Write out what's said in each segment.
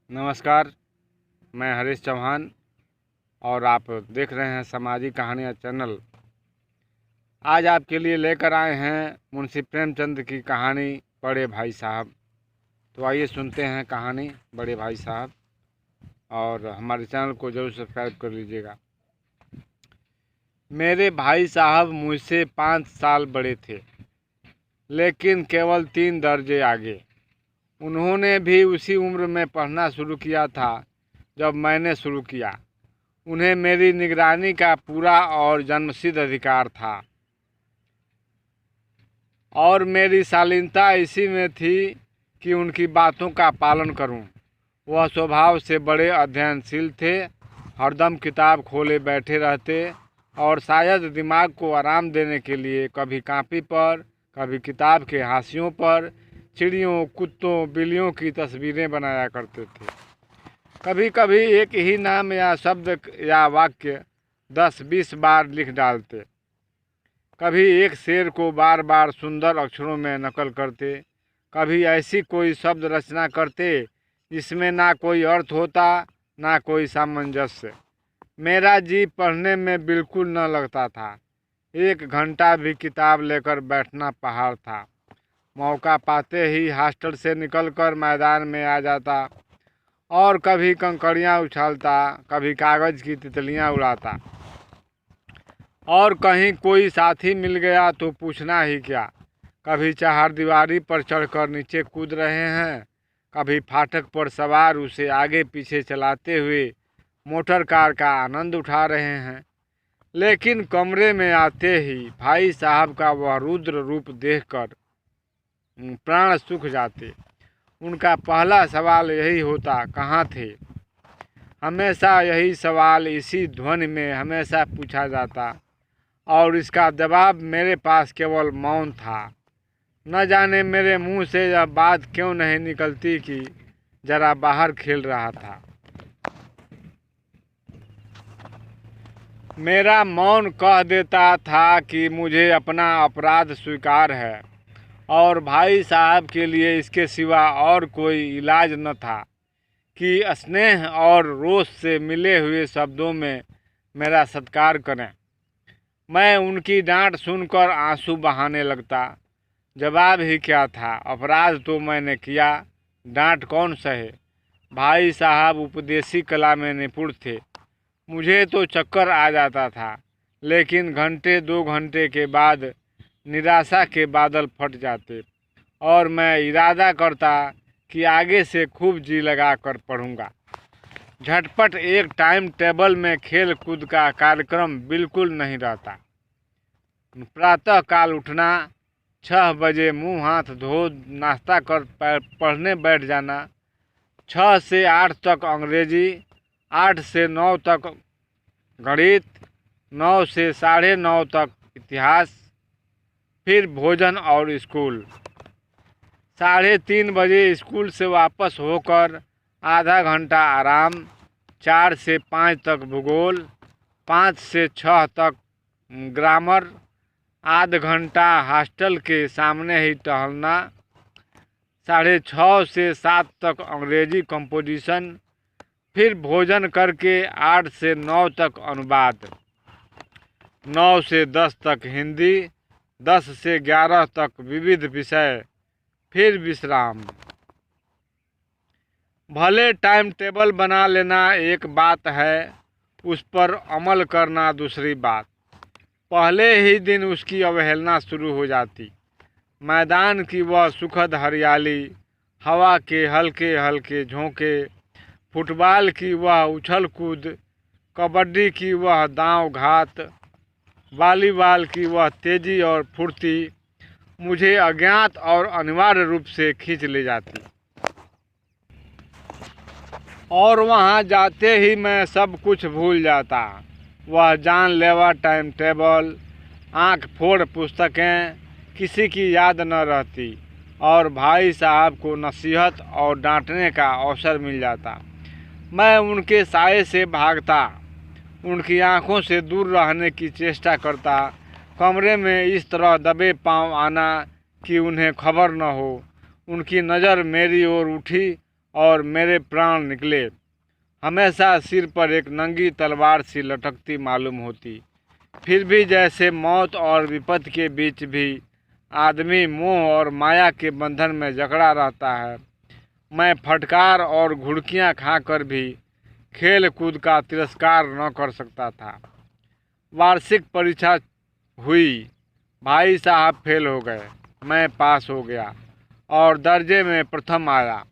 नमस्कार, मैं हरीश चौहान और आप देख रहे हैं सामाजिक कहानियाँ चैनल। आज आपके लिए लेकर आए हैं मुंशी प्रेमचंद की कहानी बड़े भाई साहब। तो आइए सुनते हैं कहानी बड़े भाई साहब, और हमारे चैनल को ज़रूर सब्सक्राइब कर लीजिएगा। मेरे भाई साहब मुझसे 5 साल बड़े थे, लेकिन केवल 3 दर्जे आगे। उन्होंने भी उसी उम्र में पढ़ना शुरू किया था जब मैंने शुरू किया। उन्हें मेरी निगरानी का पूरा और जन्मसिद्ध अधिकार था, और मेरी शालीनता इसी में थी कि उनकी बातों का पालन करूं। वह स्वभाव से बड़े अध्ययनशील थे, हरदम किताब खोले बैठे रहते और शायद दिमाग को आराम देने के लिए कभी कॉपी पर, कभी किताब के हाशियों पर चिड़ियों, कुत्तों, बिल्लियों की तस्वीरें बनाया करते थे। कभी कभी एक ही नाम या शब्द या वाक्य 10-20 बार लिख डालते। कभी एक शेर को बार बार सुंदर अक्षरों में नकल करते। कभी ऐसी कोई शब्द रचना करते जिसमें ना कोई अर्थ होता, ना कोई सामंजस्य। मेरा जी पढ़ने में बिल्कुल न लगता था। 1 घंटा भी किताब लेकर बैठना पहाड़ था। मौका पाते ही हॉस्टल से निकलकर मैदान में आ जाता और कभी कंकड़ियाँ उछालता, कभी कागज़ की तितलियाँ उड़ाता, और कहीं कोई साथी मिल गया तो पूछना ही क्या। कभी चहारदीवारी पर चढ़कर नीचे कूद रहे हैं, कभी फाटक पर सवार उसे आगे पीछे चलाते हुए मोटर कार का आनंद उठा रहे हैं। लेकिन कमरे में आते ही भाई साहब का वह रुद्र रूप देखकर प्राण सूख जाते। उनका पहला सवाल यही होता, कहाँ थे। हमेशा यही सवाल इसी ध्वनि में हमेशा पूछा जाता, और इसका जवाब मेरे पास केवल मौन था। न जाने मेरे मुंह से यह बात क्यों नहीं निकलती कि जरा बाहर खेल रहा था। मेरा मौन कह देता था कि मुझे अपना अपराध स्वीकार है, और भाई साहब के लिए इसके सिवा और कोई इलाज न था कि स्नेह और रोष से मिले हुए शब्दों में मेरा सत्कार करें। मैं उनकी डांट सुनकर आंसू बहाने लगता। जवाब ही क्या था, अपराध तो मैंने किया, डांट कौन सहे। भाई साहब उपदेशी कला में निपुण थे। मुझे तो चक्कर आ जाता था, लेकिन घंटे 2 घंटे के बाद निराशा के बादल फट जाते और मैं इरादा करता कि आगे से खूब जी लगा कर पढ़ूंगा। झटपट एक टाइम टेबल में खेल कूद का कार्यक्रम बिल्कुल नहीं रहता। प्रातः काल उठना, 6 बजे मुंह हाथ धो नाश्ता कर पढ़ने बैठ जाना। 6 से 8 तक अंग्रेजी, 8 से 9 तक गणित, 9 से 9:30 तक इतिहास, फिर भोजन और स्कूल। 3:30 बजे स्कूल से वापस होकर आधा घंटा आराम। 4 से 5 तक भूगोल, 5 से 6 तक ग्रामर, आधा घंटा हॉस्टल के सामने ही टहलना। 6:30 से 7 तक अंग्रेजी कंपोजिशन, फिर भोजन करके 8 से 9 तक अनुवाद, 9 से 10 तक हिंदी, 10 से 11 तक विविध विषय, फिर विश्राम। भले टाइम टेबल बना लेना एक बात है, उस पर अमल करना दूसरी बात। पहले ही दिन उसकी अवहेलना शुरू हो जाती। मैदान की वह सुखद हरियाली, हवा के हल्के हल्के झोंके, फुटबॉल की वह उछल कूद, कबड्डी की वह दांव घात, वॉलीबॉल की वह तेजी और फुर्ती मुझे अज्ञात और अनिवार्य रूप से खींच ले जाती। और वहां जाते ही मैं सब कुछ भूल जाता। वह जानलेवा टाइम टेबल, आंख फोड़ पुस्तकें, किसी की याद न रहती, और भाई साहब को नसीहत और डांटने का अवसर मिल जाता। मैं उनके साये से भागता, उनकी आंखों से दूर रहने की चेष्टा करता, कमरे में इस तरह दबे पांव आना कि उन्हें खबर न हो। उनकी नज़र मेरी ओर उठी और मेरे प्राण निकले। हमेशा सिर पर एक नंगी तलवार सी लटकती मालूम होती। फिर भी जैसे मौत और विपत्ति के बीच भी आदमी मोह और माया के बंधन में जकड़ा रहता है, मैं फटकार और घुड़कियां खाकर भी खेल कूद का तिरस्कार न कर सकता था। वार्षिक परीक्षा हुई। भाई साहब फेल हो गए, मैं पास हो गया और दर्जे में प्रथम आया।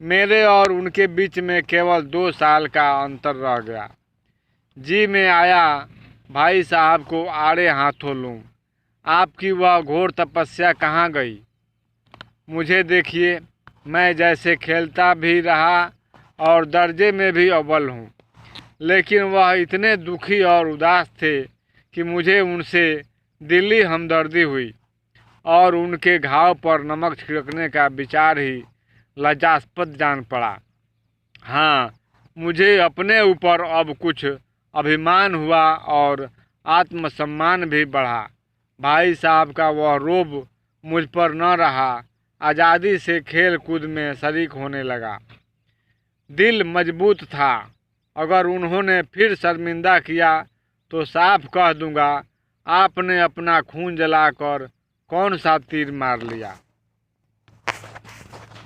मेरे और उनके बीच में केवल 2 साल का अंतर रह गया। जी में आया भाई साहब को आड़े हाथों लूं। आपकी वह घोर तपस्या कहाँ गई? मुझे देखिए, मैं जैसे खेलता भी रहा और दर्जे में भी अव्वल हूँ, लेकिन वह इतने दुखी और उदास थे कि मुझे उनसे दिली हमदर्दी हुई और उनके घाव पर नमक छिड़कने का विचार ही लज्जास्पद जान पड़ा। हाँ, मुझे अपने ऊपर अब कुछ अभिमान हुआ और आत्मसम्मान भी बढ़ा। भाई साहब का वह रोब मुझ पर न रहा। आज़ादी से खेल कूद में शरीक होने लगा। दिल मजबूत था। अगर उन्होंने फिर शर्मिंदा किया तो साफ कह दूंगा, आपने अपना खून जलाकर कौन सा तीर मार लिया।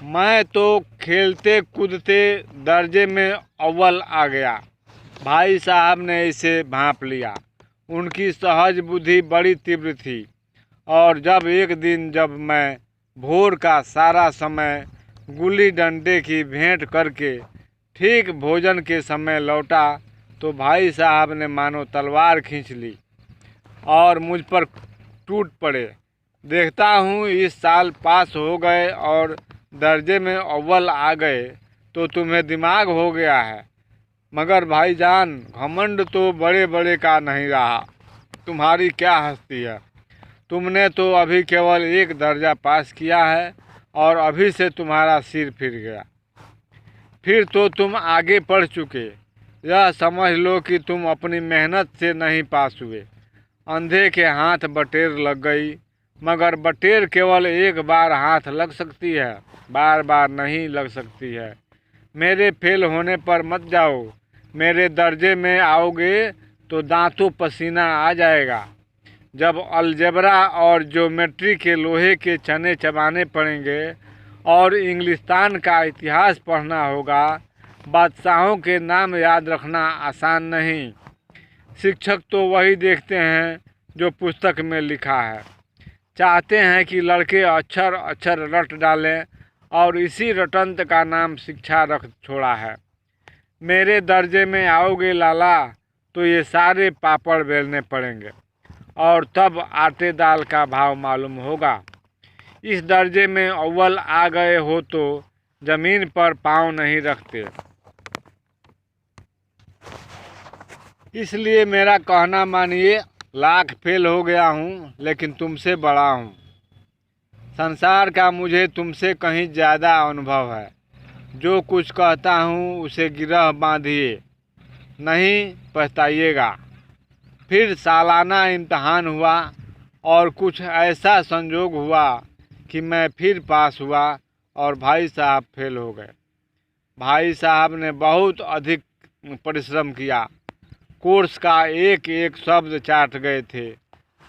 मैं तो खेलते कूदते दर्जे में अव्वल आ गया। भाई साहब ने इसे भांप लिया। उनकी सहज बुद्धि बड़ी तीव्र थी और जब मैं भोर का सारा समय गुल्ली डंडे की भेंट करके ठीक भोजन के समय लौटा तो भाई साहब ने मानो तलवार खींच ली और मुझ पर टूट पड़े। देखता हूँ इस साल पास हो गए और दर्जे में अव्वल आ गए तो तुम्हें दिमाग हो गया है। मगर भाईजान, घमंड तो बड़े बड़े का नहीं रहा। तुम्हारी क्या हस्ती है? तुमने तो अभी केवल 1 दर्जा पास किया है और अभी से तुम्हारा सिर फिर गया। फिर तो तुम आगे बढ़ चुके। यह समझ लो कि तुम अपनी मेहनत से नहीं पास हुए। अंधे के हाथ बटेर लग गई, मगर बटेर केवल एक बार हाथ लग सकती है, बार बार नहीं लग सकती है। मेरे फेल होने पर मत जाओ। मेरे दर्जे में आओगे तो दांतों पसीना आ जाएगा। जब अलजेब्रा और ज्योमेट्री के लोहे के चने चबाने पड़ेंगे और इंग्लिस्तान का इतिहास पढ़ना होगा, बादशाहों के नाम याद रखना आसान नहीं। शिक्षक तो वही देखते हैं जो पुस्तक में लिखा है। चाहते हैं कि लड़के अक्षर अक्षर रट डालें और इसी रटंत का नाम शिक्षा रख छोड़ा है। मेरे दर्जे में आओगे लाला तो ये सारे पापड़ बेलने पड़ेंगे और तब आटे दाल का भाव मालूम होगा। इस दर्जे में अव्वल आ गए हो तो जमीन पर पाँव नहीं रखते। इसलिए मेरा कहना मानिए, लाख फेल हो गया हूँ लेकिन तुमसे बड़ा हूँ। संसार का मुझे तुमसे कहीं ज़्यादा अनुभव है। जो कुछ कहता हूँ उसे गिरह बांधिए, नहीं पछताइएगा। फिर सालाना इम्तहान हुआ और कुछ ऐसा संजोग हुआ कि मैं फिर पास हुआ और भाई साहब फेल हो गए। भाई साहब ने बहुत अधिक परिश्रम किया। कोर्स का एक एक शब्द चाट गए थे।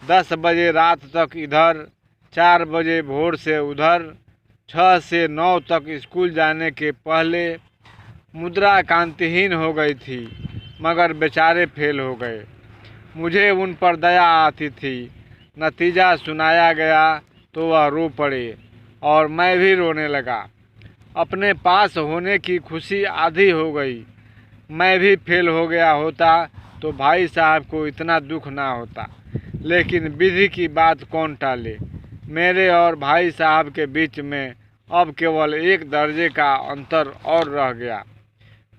10 बजे रात तक इधर, 4 बजे भोर से उधर, 6 से 9 तक स्कूल जाने के पहले मुद्रा कांतिहीन हो गई थी, मगर बेचारे फेल हो गए। मुझे उन पर दया आती थी। नतीजा सुनाया गया तो वह रो पड़े और मैं भी रोने लगा। अपने पास होने की खुशी आधी हो गई। मैं भी फेल हो गया होता तो भाई साहब को इतना दुख ना होता, लेकिन विधि की बात कौन टाले। मेरे और भाई साहब के बीच में अब केवल 1 दर्जे का अंतर और रह गया।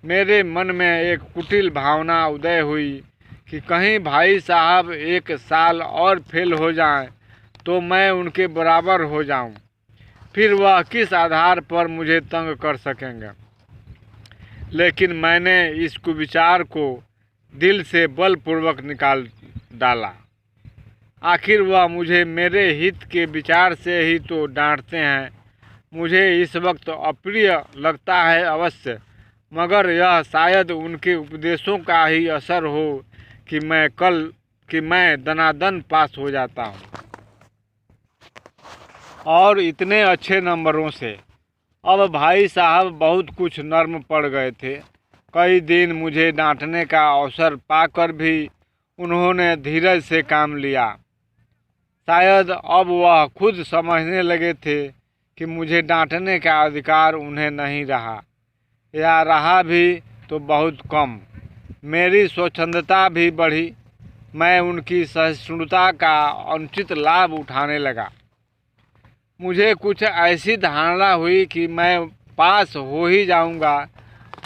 मेरे मन में एक कुटिल भावना उदय हुई कि कहीं भाई साहब 1 साल और फेल हो जाएं तो मैं उनके बराबर हो जाऊं। फिर वह किस आधार पर मुझे तंग कर सकेंगे। लेकिन मैंने इस कुविचार को दिल से बलपूर्वक निकाल डाला। आखिर वह मुझे मेरे हित के विचार से ही तो डांटते हैं। मुझे इस वक्त अप्रिय लगता है अवश्य, मगर यह शायद उनके उपदेशों का ही असर हो कि मैं दनादन पास हो जाता हूँ, और इतने अच्छे नंबरों से। अब भाई साहब बहुत कुछ नर्म पड़ गए थे। कई दिन मुझे डांटने का अवसर पाकर भी उन्होंने धीरज से काम लिया। शायद अब वह खुद समझने लगे थे कि मुझे डांटने का अधिकार उन्हें नहीं रहा, या रहा भी तो बहुत कम। मेरी स्वच्छंदता भी बढ़ी। मैं उनकी सहिष्णुता का अनुचित लाभ उठाने लगा। मुझे कुछ ऐसी धारणा हुई कि मैं पास हो ही जाऊंगा,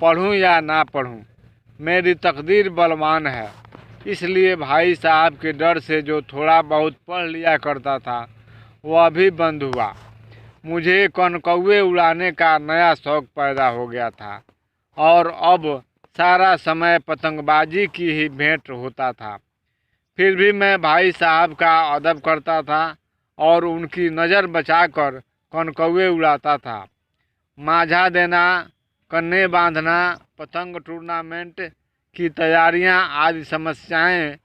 पढ़ूं या ना पढ़ूं। मेरी तकदीर बलवान है। इसलिए भाई साहब के डर से जो थोड़ा बहुत पढ़ लिया करता था वह भी बंद हुआ। मुझे कनकौवे उड़ाने का नया शौक पैदा हो गया था, और अब सारा समय पतंगबाजी की ही भेंट होता था। फिर भी मैं भाई साहब का अदब करता था और उनकी नज़र बचाकर कनकौवे उड़ाता था। माझा देना, कन्ने बांधना, पतंग टूर्नामेंट की तैयारियां आदि समस्याएं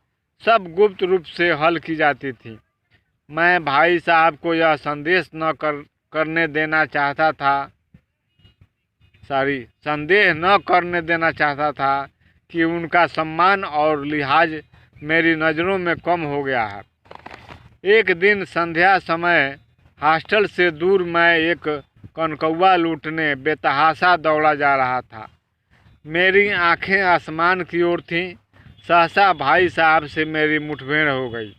सब गुप्त रूप से हल की जाती थी। मैं भाई साहब को यह संदेह न करने देना चाहता था कि उनका सम्मान और लिहाज मेरी नज़रों में कम हो गया है। एक दिन संध्या समय हॉस्टल से दूर मैं एक कनकौवा लूटने बेतहाशा दौड़ा जा रहा था। मेरी आंखें आसमान की ओर थीं। सहसा भाई साहब से मेरी मुठभेड़ हो गई,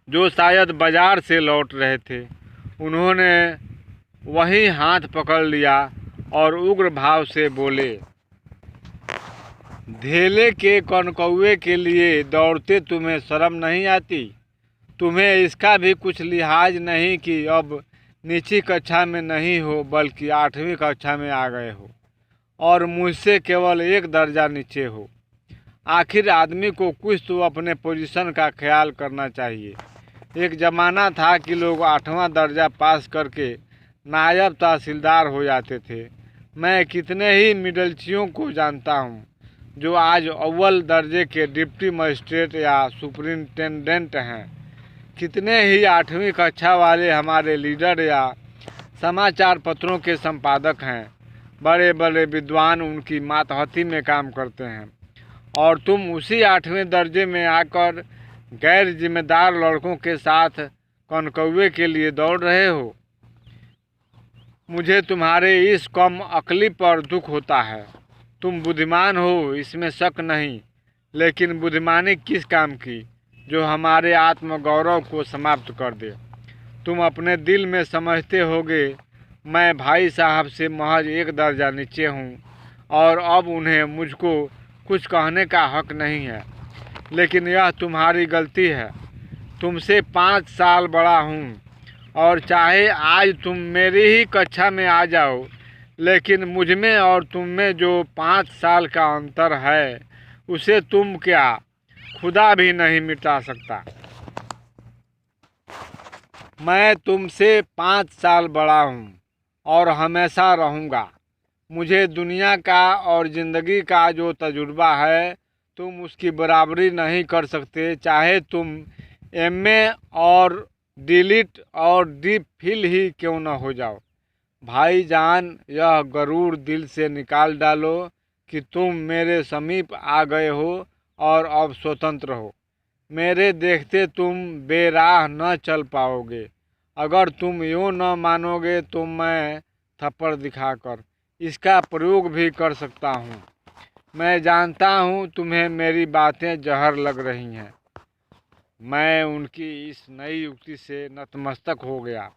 जो शायद बाजार से लौट रहे थे। उन्होंने वहीं हाथ पकड़ लिया और उग्र भाव से बोले, धेले के कनकौवे के लिए दौड़ते तुम्हें शर्म नहीं आती? तुम्हें इसका भी कुछ लिहाज नहीं कि अब नीची कक्षा में नहीं हो बल्कि 8वीं कक्षा में आ गए हो और मुझसे केवल एक दर्जा नीचे हो। आखिर आदमी को कुछ तो अपने पोजीशन का ख्याल करना चाहिए। एक ज़माना था कि लोग 8वां दर्जा पास करके नायब तहसीलदार हो जाते थे। मैं कितने ही मिडलचियों को जानता हूँ जो आज अव्वल दर्जे के डिप्टी मजिस्ट्रेट या सुपरिंटेंडेंट हैं। कितने ही 8वीं कक्षा वाले हमारे लीडर या समाचार पत्रों के संपादक हैं। बड़े बड़े विद्वान उनकी मातहती में काम करते हैं, और तुम उसी 8वें दर्जे में आकर गैर जिम्मेदार लड़कों के साथ कनकौवे के लिए दौड़ रहे हो। मुझे तुम्हारे इस कम अक्ली पर दुख होता है। तुम बुद्धिमान हो, इसमें शक नहीं, लेकिन बुद्धिमानी किस काम की जो हमारे आत्मगौरव को समाप्त कर दे। तुम अपने दिल में समझते होगे मैं भाई साहब से महज एक दर्जा नीचे हूँ और अब उन्हें मुझको कुछ कहने का हक नहीं है, लेकिन यह तुम्हारी गलती है। तुमसे 5 साल बड़ा हूँ, और चाहे आज तुम मेरी ही कक्षा में आ जाओ, लेकिन मुझ में और तुम में जो 5 साल का अंतर है उसे तुम क्या, खुदा भी नहीं मिटा सकता। मैं तुमसे 5 साल बड़ा हूँ और हमेशा रहूँगा। मुझे दुनिया का और ज़िंदगी का जो तजुर्बा है तुम उसकी बराबरी नहीं कर सकते, चाहे तुम एमए और डीलिट और डीप फिल ही क्यों न हो जाओ। भाईजान, यह गरूर दिल से निकाल डालो कि तुम मेरे समीप आ गए हो और अब स्वतंत्र हो। मेरे देखते तुम बेराह न चल पाओगे। अगर तुम यूँ न मानोगे तो मैं थप्पड़ दिखाकर इसका प्रयोग भी कर सकता हूँ। मैं जानता हूँ तुम्हें मेरी बातें जहर लग रही हैं। मैं उनकी इस नई युक्ति से नतमस्तक हो गया।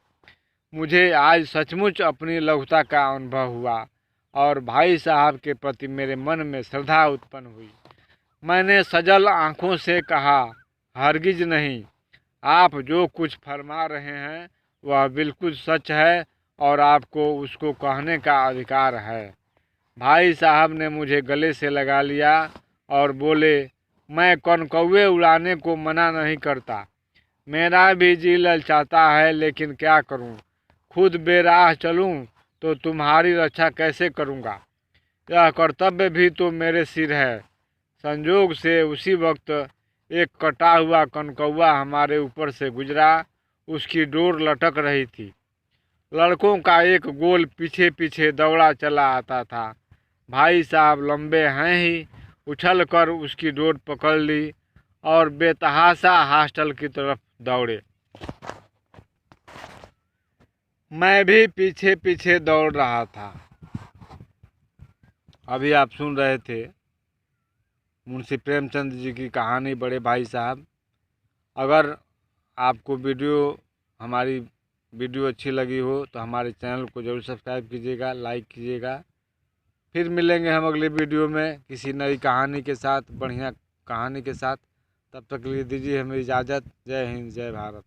मुझे आज सचमुच अपनी लघुता का अनुभव हुआ और भाई साहब के प्रति मेरे मन में श्रद्धा उत्पन्न हुई। मैंने सजल आँखों से कहा, हरगिज नहीं, आप जो कुछ फरमा रहे हैं वह बिल्कुल सच है और आपको उसको कहने का अधिकार है। भाई साहब ने मुझे गले से लगा लिया और बोले, मैं कनकौवे उड़ाने को मना नहीं करता। मेरा भी जी ललचाता है, लेकिन क्या करूं? खुद बेराह चलूं तो तुम्हारी रक्षा कैसे करूंगा। यह कर्तव्य भी तो मेरे सिर है। संजोग से उसी वक्त एक कटा हुआ कनकौआ हमारे ऊपर से गुजरा। उसकी डोर लटक रही थी। लड़कों का एक गोल पीछे पीछे दौड़ा चला आता था। भाई साहब लंबे हैं ही, उछल कर उसकी डोर पकड़ ली और बेतहाशा हॉस्टल की तरफ दौड़े। मैं भी पीछे पीछे दौड़ रहा था। अभी आप सुन रहे थे मुंशी प्रेमचंद जी की कहानी बड़े भाई साहब। अगर आपको हमारी वीडियो अच्छी लगी हो तो हमारे चैनल को ज़रूर सब्सक्राइब कीजिएगा, लाइक कीजिएगा। फिर मिलेंगे हम अगले वीडियो में किसी नई कहानी के साथ, बढ़िया कहानी के साथ। तब तक के लिए दीजिए हमें इजाज़त। जय हिंद, जय भारत।